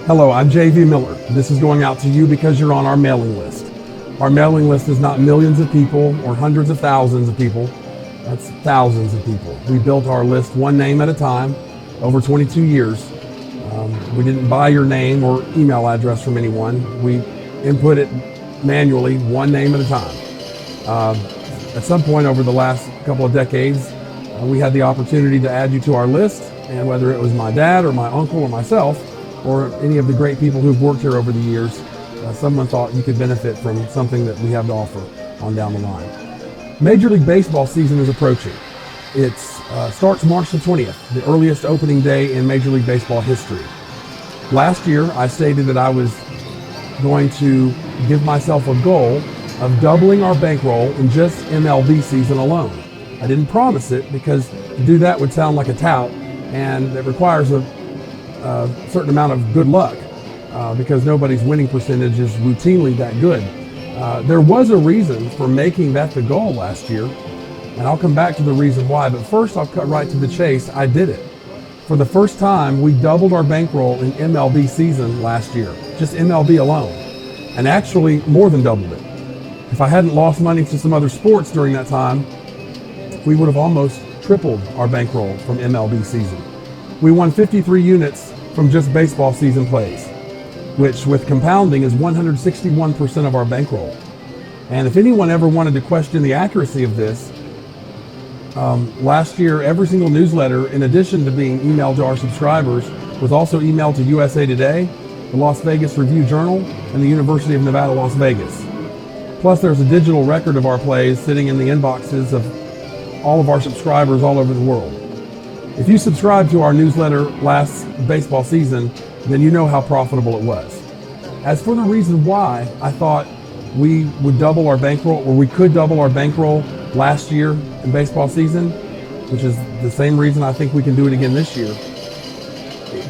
Hello, I'm J.V. Miller. This is going out to you because you're on our mailing list. Our mailing list is not millions of people or hundreds of thousands of people. That's thousands of people. We built our list one name at a time over 22 years. We didn't buy your name or email address from anyone. We input it manually, one name at a time. At some point over the last couple of decades, we had the opportunity to add you to our list, and whether it was my dad or my uncle or myself or any of the great people who've worked here over the years, someone thought you could benefit from something that we have to offer on down the line. Major League Baseball season is approaching. It starts March the 20th, the earliest opening day in Major League Baseball history. Last year, I stated that I was going to give myself a goal of doubling our bankroll in just MLB season alone. I didn't promise it because to do that would sound like a tout, and it requires a certain amount of good luck because nobody's winning percentage is routinely that good. There was a reason for making that the goal last year, and I'll come back to the reason why, but first I'll cut right to the chase. I did it. For the first time, we doubled our bankroll in MLB season last year, just MLB alone, and actually more than doubled it. If I hadn't lost money to some other sports during that time, we would have almost tripled our bankroll from MLB season. We won 53 units from just baseball season plays, which with compounding is 161% of our bankroll. And if anyone ever wanted to question the accuracy of this, last year every single newsletter, in addition to being emailed to our subscribers, was also emailed to USA Today, the Las Vegas Review-Journal, and the University of Nevada, Las Vegas. Plus there's a digital record of our plays sitting in the inboxes of all of our subscribers all over the world. If you subscribed to our newsletter last baseball season, then you know how profitable it was. As for the reason why I thought we would double our bankroll, or we could double our bankroll last year in baseball season, which is the same reason I think we can do it again this year,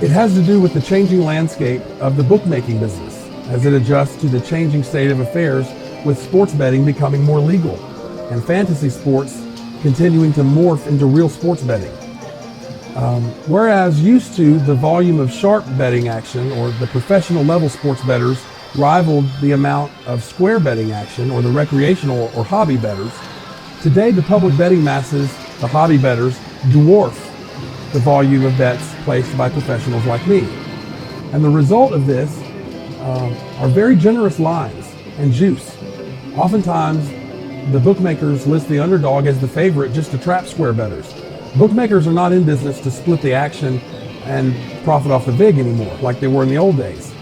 it has to do with the changing landscape of the bookmaking business as it adjusts to the changing state of affairs with sports betting becoming more legal and fantasy sports continuing to morph into real sports betting. Whereas used to the volume of sharp betting action or the professional level sports bettors rivaled the amount of square betting action or the recreational or hobby bettors, today the public betting masses, the hobby bettors, dwarf the volume of bets placed by professionals like me. And the result of this are very generous lines and juice. Oftentimes, the bookmakers list the underdog as the favorite just to trap square bettors. Bookmakers are not in business to split the action and profit off the vig anymore, like they were in the old days.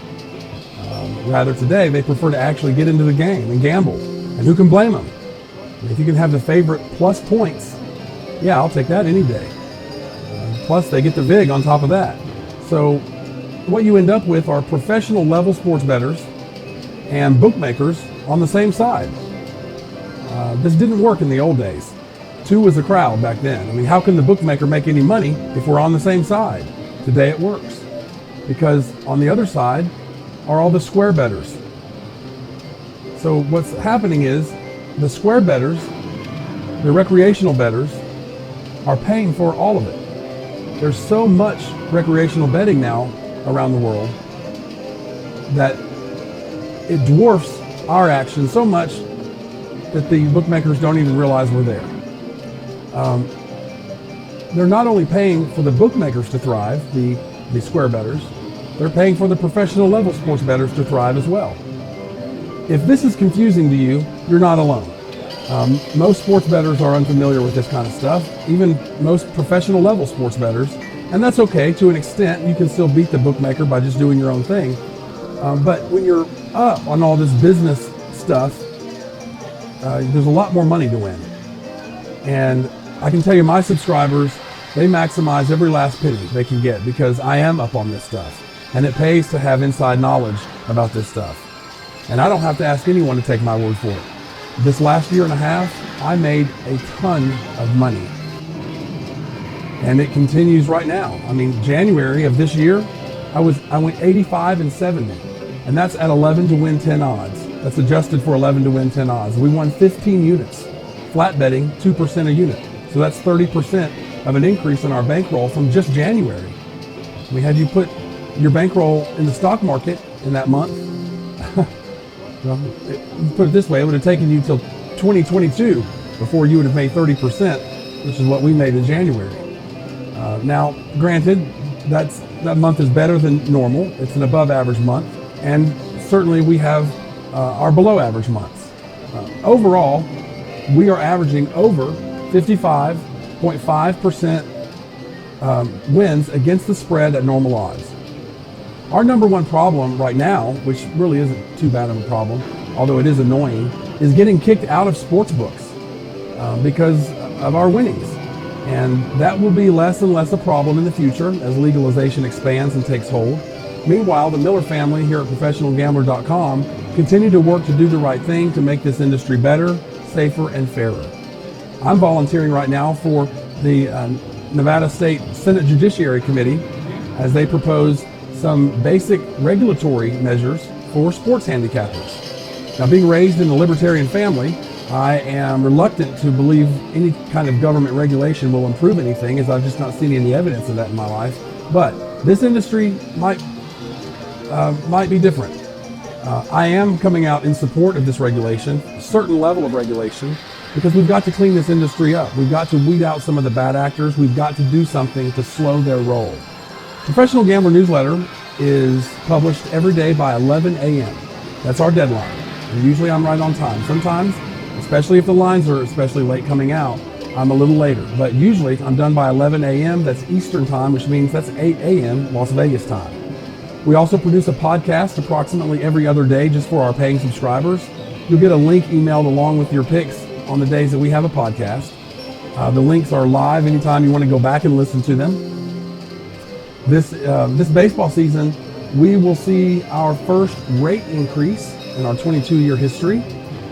Rather today, they prefer to actually get into the game and gamble. And who can blame them? If you can have the favorite plus points, yeah, I'll take that any day. Plus, they get the vig on top of that. So what you end up with are professional level sports bettors and bookmakers on the same side. This didn't work in the old days. Two was a crowd back then. I mean, how can the bookmaker make any money if we're on the same side? Today it works. Because on the other side are all the square bettors. So what's happening is the square bettors, the recreational bettors, are paying for all of it. There's so much recreational betting now around the world that it dwarfs our action so much that the bookmakers don't even realize we're there. They're not only paying for the bookmakers to thrive, the square bettors, they're paying for the professional level sports bettors to thrive as well. If this is confusing to you, you're not alone. Most sports bettors are unfamiliar with this kind of stuff, even most professional level sports bettors, and that's okay to an extent. You can still beat the bookmaker by just doing your own thing. But when you're up on all this business stuff, there's a lot more money to win. And I can tell you my subscribers, they maximize every last penny they can get because I am up on this stuff. And it pays to have inside knowledge about this stuff. And I don't have to ask anyone to take my word for it. This last year and a half, I made a ton of money. And it continues right now. I mean, January of this year, I went 85 and 70. And that's at 11 to win 10 odds. That's adjusted for 11 to win 10 odds. We won 15 units. Flat betting, 2% a unit. So that's 30% of an increase in our bankroll from just January. We had you put your bankroll in the stock market in that month, well, put it this way, it would have taken you till 2022 before you would have made 30%, which is what we made in January. Now, granted, that month is better than normal. It's an above average month, and certainly we have our below average months. Overall, we are averaging over 55.5% wins against the spread at normal odds. Our number one problem right now, which really isn't too bad of a problem, although it is annoying, is getting kicked out of sports books because of our winnings. And that will be less and less a problem in the future as legalization expands and takes hold. Meanwhile, the Miller family here at ProfessionalGambler.com continue to work to do the right thing to make this industry better, safer, and fairer. I'm volunteering right now for the Nevada State Senate Judiciary Committee as they propose some basic regulatory measures for sports handicappers. Now, being raised in a libertarian family, I am reluctant to believe any kind of government regulation will improve anything, as I've just not seen any evidence of that in my life. But this industry might be different. I am coming out in support of this regulation, a certain level of regulation, because we've got to clean this industry up. We've got to weed out some of the bad actors. We've got to do something to slow their roll. Professional Gambler newsletter is published every day by 11 a.m. That's our deadline. And usually I'm right on time. Sometimes, especially if the lines are especially late coming out, I'm a little later. But usually I'm done by 11 a.m. That's Eastern time, which means that's 8 a.m. Las Vegas time. We also produce a podcast approximately every other day just for our paying subscribers. You'll get a link emailed along with your picks on the days that we have a podcast. The links are live anytime you want to go back and listen to them. This baseball season, we will see our first rate increase in our 22-year history.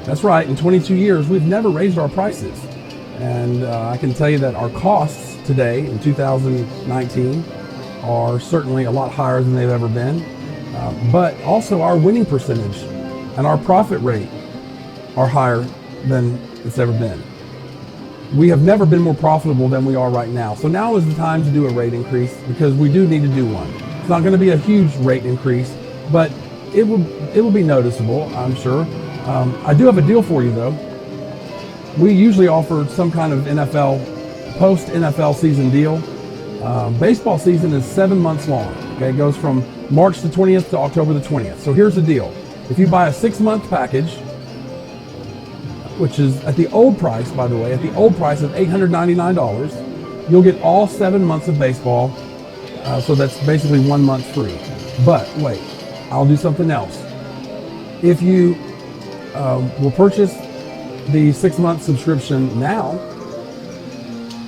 That's right, in 22 years, we've never raised our prices. And I can tell you that our costs today in 2019 are certainly a lot higher than they've ever been. But also our winning percentage and our profit rate are higher than it's ever been. We have never been more profitable than we are right now. So now is the time to do a rate increase because we do need to do one. It's not going to be a huge rate increase, but it will be noticeable, I'm sure. I do have a deal for you though. We usually offer some kind of post-NFL season deal. Baseball season is 7 months long. Okay, it goes from March the 20th to October the 20th. So here's the deal. If you buy a 6-month package, which is at the old price, by the way, at the old price of $899, you'll get all 7 months of baseball. So that's basically 1 month free. But wait, I'll do something else. If you will purchase the 6-month subscription now,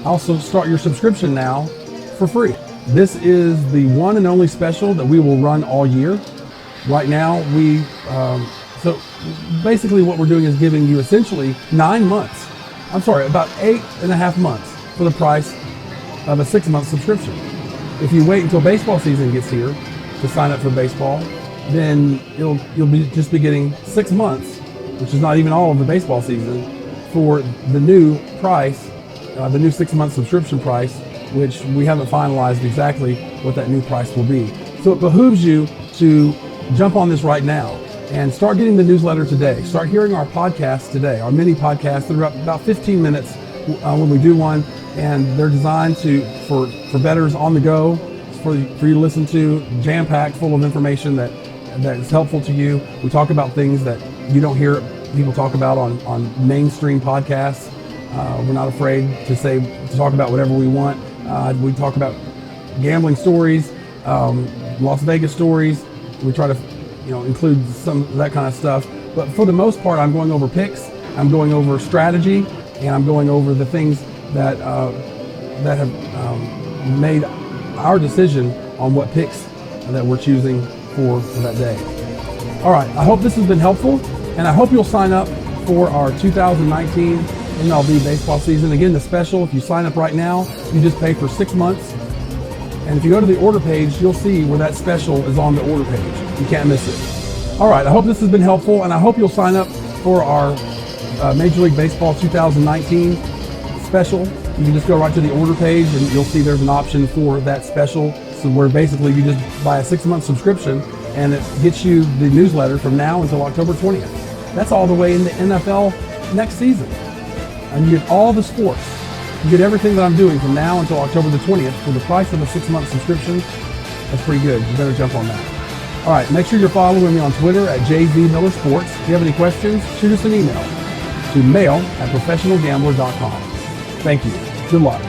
also start your subscription now for free. This is the one and only special that we will run all year. Right now, so basically what we're doing is giving you essentially 9 months. I'm sorry, about 8.5 months for the price of a 6-month subscription. If you wait until baseball season gets here to sign up for baseball, then you'll just be getting 6 months, which is not even all of the baseball season, for the new price, the new 6-month subscription price, which we haven't finalized exactly what that new price will be. So it behooves you to jump on this right now and start getting the newsletter today. Start hearing our podcasts today, our mini podcasts that are about 15 minutes when we do one, and they're designed for bettors on the go, for you to listen to, jam-packed, full of information that is helpful to you. We talk about things that you don't hear people talk about on mainstream podcasts. We're not afraid to talk about whatever we want. We talk about gambling stories, Las Vegas stories. We try to include some of that kind of stuff. But for the most part, I'm going over picks, I'm going over strategy, and I'm going over the things that have made our decision on what picks that we're choosing for that day. All right, I hope this has been helpful, and I hope you'll sign up for our 2019 MLB baseball season. Again, the special, if you sign up right now, you just pay for 6 months. And if you go to the order page, you'll see where that special is on the order page. You can't miss it. All right, I hope this has been helpful, and I hope you'll sign up for our Major League Baseball 2019 special. You can just go right to the order page, and you'll see there's an option for that special So where basically you just buy a 6-month subscription and it gets you the newsletter from now until October 20th. That's all the way in the NFL next season. And you get all the sports. You get everything that I'm doing from now until October the 20th for the price of a 6-month subscription. That's pretty good. You better jump on that. All right, make sure you're following me on Twitter at JVMillerSports. If you have any questions, shoot us an email to mail@professionalgambler.com. Thank you. Good luck.